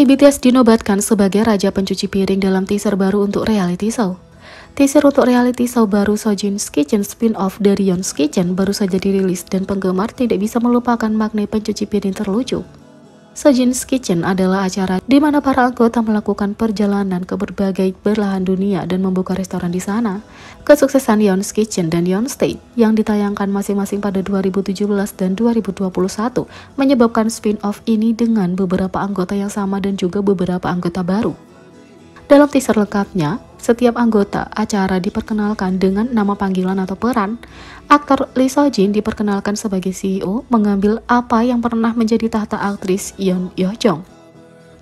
BTS dinobatkan sebagai raja pencuci piring dalam teaser baru untuk reality show. Teaser untuk reality show baru Sojin's Kitchen spin-off dari Yeon's Kitchen baru saja dirilis dan penggemar tidak bisa melupakan magnet pencuci piring terlucu. Sojin's Kitchen adalah acara di mana para anggota melakukan perjalanan ke berbagai belahan dunia dan membuka restoran di sana. Kesuksesan Yeon's Kitchen dan Yeon's State yang ditayangkan masing-masing pada 2017 dan 2021 menyebabkan spin-off ini dengan beberapa anggota yang sama dan juga beberapa anggota baru. Dalam teaser lengkapnya, setiap anggota acara diperkenalkan dengan nama panggilan atau peran. Aktor Lee Sojin diperkenalkan sebagai CEO mengambil apa yang pernah menjadi tahta aktris Yeon Yo-jong.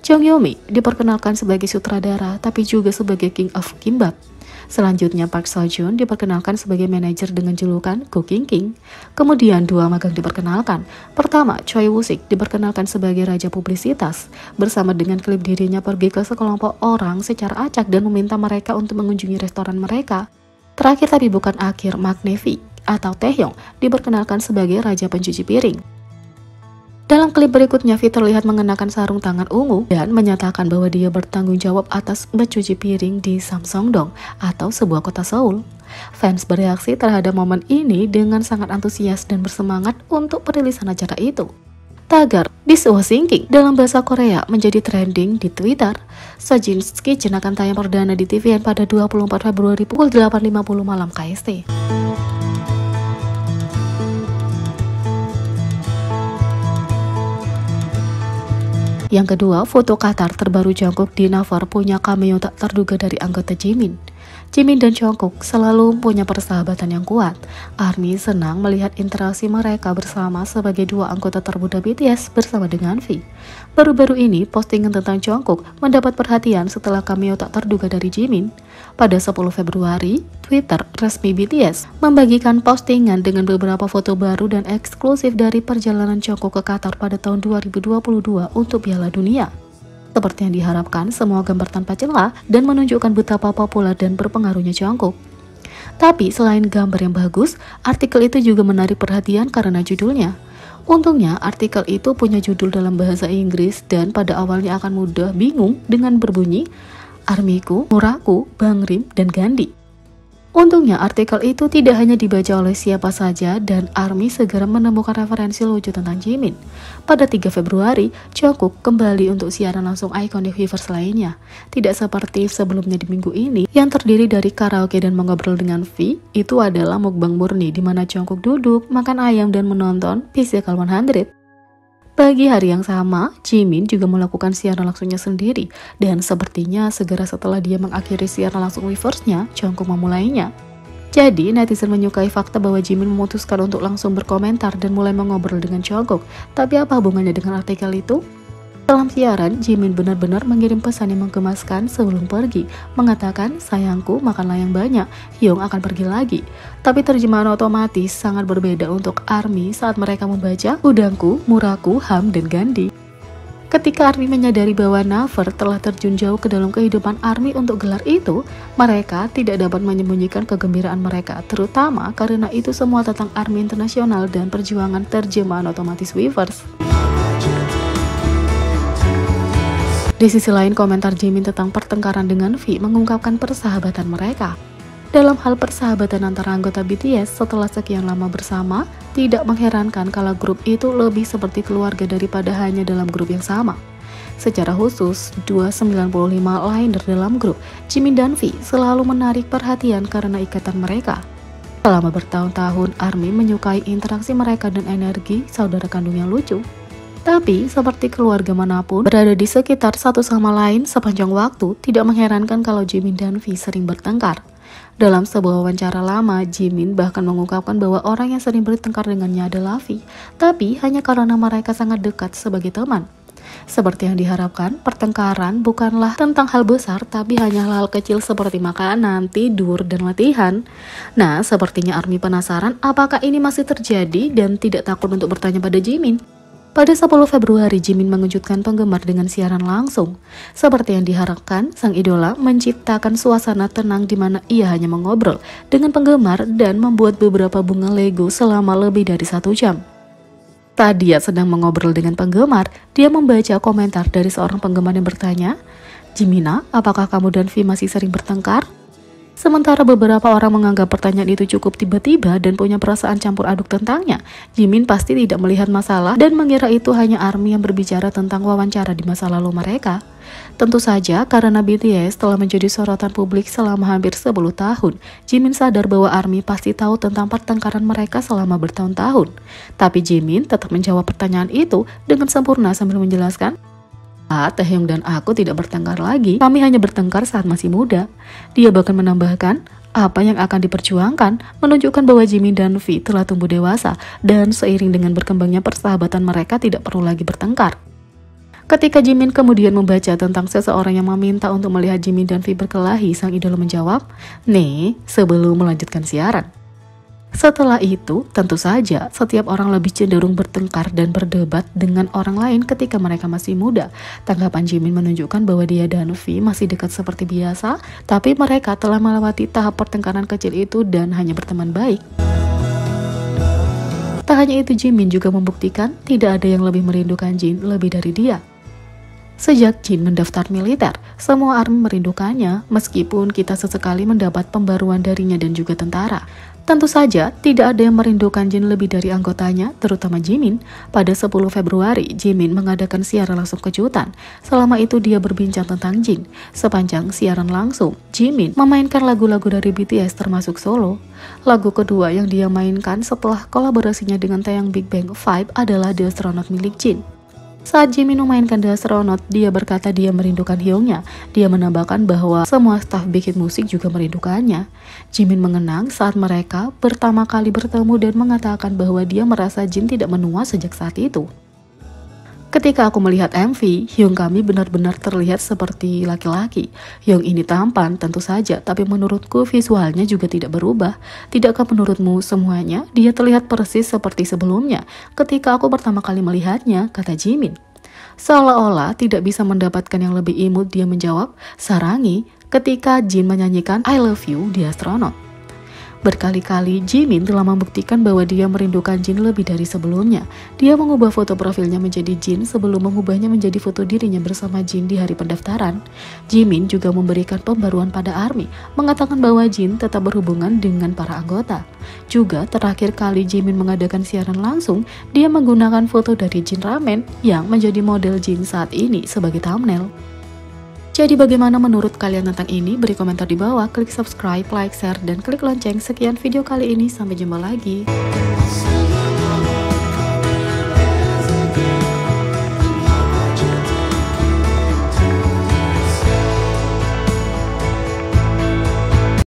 Jong Yo-mi diperkenalkan sebagai sutradara tapi juga sebagai King of Kimbap. Selanjutnya Park Seo-joon diperkenalkan sebagai manajer dengan julukan Cooking King. Kemudian dua magang diperkenalkan. Pertama, Choi Woo-sik diperkenalkan sebagai raja publisitas. Bersama dengan klip dirinya pergi ke sekelompok orang secara acak dan meminta mereka untuk mengunjungi restoran mereka. Terakhir tapi bukan akhir, Mak Nevi atau Taehyung diperkenalkan sebagai raja pencuci piring. Dalam klip berikutnya, V terlihat mengenakan sarung tangan ungu dan menyatakan bahwa dia bertanggung jawab atas mencuci piring di Samsungdong atau sebuah kota Seoul. Fans bereaksi terhadap momen ini dengan sangat antusias dan bersemangat untuk perilisan acara itu. Tagar "This was thinking" dalam bahasa Korea menjadi trending di Twitter. Sojin's Kitchen akan tayang perdana di TVN pada 24 Februari pukul 8.50 malam KST. Yang kedua, foto Qatar terbaru Jungkook di Naver punya cameo tak terduga dari anggota Jimin. Jimin dan Jungkook selalu punya persahabatan yang kuat. ARMY senang melihat interaksi mereka bersama sebagai dua anggota termuda BTS bersama dengan V. Baru-baru ini, postingan tentang Jungkook mendapat perhatian setelah cameo tak terduga dari Jimin. Pada 10 Februari, Twitter resmi BTS membagikan postingan dengan beberapa foto baru dan eksklusif dari perjalanan Jungkook ke Qatar pada tahun 2022 untuk Piala Dunia. Seperti yang diharapkan, semua gambar tanpa celah dan menunjukkan betapa populer dan berpengaruhnya Jungkook. Tapi selain gambar yang bagus, artikel itu juga menarik perhatian karena judulnya. Untungnya, artikel itu punya judul dalam bahasa Inggris dan pada awalnya akan mudah bingung dengan berbunyi ARMYku, Muraku, Bangrim, dan Gandhi. Untungnya artikel itu tidak hanya dibaca oleh siapa saja dan ARMY segera menemukan referensi lucu tentang Jimin. Pada 3 Februari, Jungkook kembali untuk siaran langsung Iconic Weverse lainnya. Tidak seperti sebelumnya di minggu ini yang terdiri dari karaoke dan mengobrol dengan V, itu adalah mukbang murni di mana Jungkook duduk, makan ayam dan menonton Physical 100. Pagi hari yang sama, Jimin juga melakukan siaran langsungnya sendiri dan sepertinya segera setelah dia mengakhiri siaran langsung Weverse-nya, Jungkook memulainya. Jadi, netizen menyukai fakta bahwa Jimin memutuskan untuk langsung berkomentar dan mulai mengobrol dengan Jungkook. Tapi apa hubungannya dengan artikel itu? Dalam siaran, Jimin benar-benar mengirim pesan yang menggemaskan sebelum pergi, mengatakan, "Sayangku, makanlah yang banyak, Hyung akan pergi lagi." Tapi terjemahan otomatis sangat berbeda untuk ARMY saat mereka membaca udangku, muraku, Ham, dan Gandhi. Ketika ARMY menyadari bahwa Naver telah terjun jauh ke dalam kehidupan ARMY untuk gelar itu, mereka tidak dapat menyembunyikan kegembiraan mereka, terutama karena itu semua tentang ARMY internasional dan perjuangan terjemahan otomatis Weverse. Di sisi lain, komentar Jimin tentang pertengkaran dengan V mengungkapkan persahabatan mereka. Dalam hal persahabatan antara anggota BTS setelah sekian lama bersama, tidak mengherankan kalau grup itu lebih seperti keluarga daripada hanya dalam grup yang sama. Secara khusus, 295 liner dalam grup, Jimin dan V selalu menarik perhatian karena ikatan mereka. Selama bertahun-tahun, ARMY menyukai interaksi mereka dan energi saudara kandung yang lucu. Tapi, seperti keluarga manapun, berada di sekitar satu sama lain sepanjang waktu, tidak mengherankan kalau Jimin dan V sering bertengkar. Dalam sebuah wawancara lama, Jimin bahkan mengungkapkan bahwa orang yang sering bertengkar dengannya adalah V, tapi hanya karena mereka sangat dekat sebagai teman. Seperti yang diharapkan, pertengkaran bukanlah tentang hal besar, tapi hanya hal kecil seperti makanan, tidur, dan latihan. Nah, sepertinya ARMY penasaran apakah ini masih terjadi dan tidak takut untuk bertanya pada Jimin. Pada 10 Februari, Jimin mengejutkan penggemar dengan siaran langsung. Seperti yang diharapkan, sang idola menciptakan suasana tenang di mana ia hanya mengobrol dengan penggemar dan membuat beberapa bunga Lego selama lebih dari 1 jam. Saat dia sedang mengobrol dengan penggemar, dia membaca komentar dari seorang penggemar yang bertanya, "Jimina, apakah kamu dan V masih sering bertengkar?" Sementara beberapa orang menganggap pertanyaan itu cukup tiba-tiba dan punya perasaan campur aduk tentangnya, Jimin pasti tidak melihat masalah dan mengira itu hanya ARMY yang berbicara tentang wawancara di masa lalu mereka. Tentu saja karena BTS telah menjadi sorotan publik selama hampir 10 tahun, Jimin sadar bahwa ARMY pasti tahu tentang pertengkaran mereka selama bertahun-tahun. Tapi Jimin tetap menjawab pertanyaan itu dengan sempurna sambil menjelaskan, Taehyung dan aku tidak bertengkar lagi, kami hanya bertengkar saat masih muda. Dia bahkan menambahkan, apa yang akan diperjuangkan menunjukkan bahwa Jimin dan V telah tumbuh dewasa dan seiring dengan berkembangnya persahabatan mereka tidak perlu lagi bertengkar. Ketika Jimin kemudian membaca tentang seseorang yang meminta untuk melihat Jimin dan V berkelahi, sang idola menjawab, "Nih, sebelum melanjutkan siaran." Setelah itu, tentu saja setiap orang lebih cenderung bertengkar dan berdebat dengan orang lain ketika mereka masih muda. Tanggapan Jimin menunjukkan bahwa dia dan V masih dekat seperti biasa, tapi mereka telah melewati tahap pertengkaran kecil itu dan hanya berteman baik. Tak hanya itu, Jimin juga membuktikan tidak ada yang lebih merindukan Jin lebih dari dia. Sejak Jin mendaftar militer, semua ARMY merindukannya meskipun kita sesekali mendapat pembaruan darinya dan juga tentara. Tentu saja, tidak ada yang merindukan Jin lebih dari anggotanya, terutama Jimin. Pada 10 Februari, Jimin mengadakan siaran langsung kejutan. Selama itu dia berbincang tentang Jin. Sepanjang siaran langsung, Jimin memainkan lagu-lagu dari BTS termasuk solo. Lagu kedua yang dia mainkan setelah kolaborasinya dengan Taeyang Big Bang 5 adalah The Astronaut milik Jin. Saat Jimin memainkan The Astronaut, dia berkata dia merindukan Hyungnya. Dia menambahkan bahwa semua staf bikin musik juga merindukannya. Jimin mengenang saat mereka pertama kali bertemu dan mengatakan bahwa dia merasa Jin tidak menua sejak saat itu. Ketika aku melihat MV, Hyung kami benar-benar terlihat seperti laki-laki. Hyung ini tampan tentu saja, tapi menurutku visualnya juga tidak berubah. Tidakkah menurutmu semuanya dia terlihat persis seperti sebelumnya ketika aku pertama kali melihatnya, kata Jimin. Seolah-olah tidak bisa mendapatkan yang lebih imut, dia menjawab, sarangi ketika Jin menyanyikan I Love You di Astronaut. Berkali-kali Jimin telah membuktikan bahwa dia merindukan Jin lebih dari sebelumnya. Dia mengubah foto profilnya menjadi Jin sebelum mengubahnya menjadi foto dirinya bersama Jin di hari pendaftaran. Jimin juga memberikan pembaruan pada ARMY, mengatakan bahwa Jin tetap berhubungan dengan para anggota. Juga terakhir kali Jimin mengadakan siaran langsung, dia menggunakan foto dari Jin Ramen yang menjadi model Jin saat ini sebagai thumbnail. Jadi bagaimana menurut kalian tentang ini? Beri komentar di bawah, klik subscribe, like, share, dan klik lonceng. Sekian video kali ini, sampai jumpa lagi.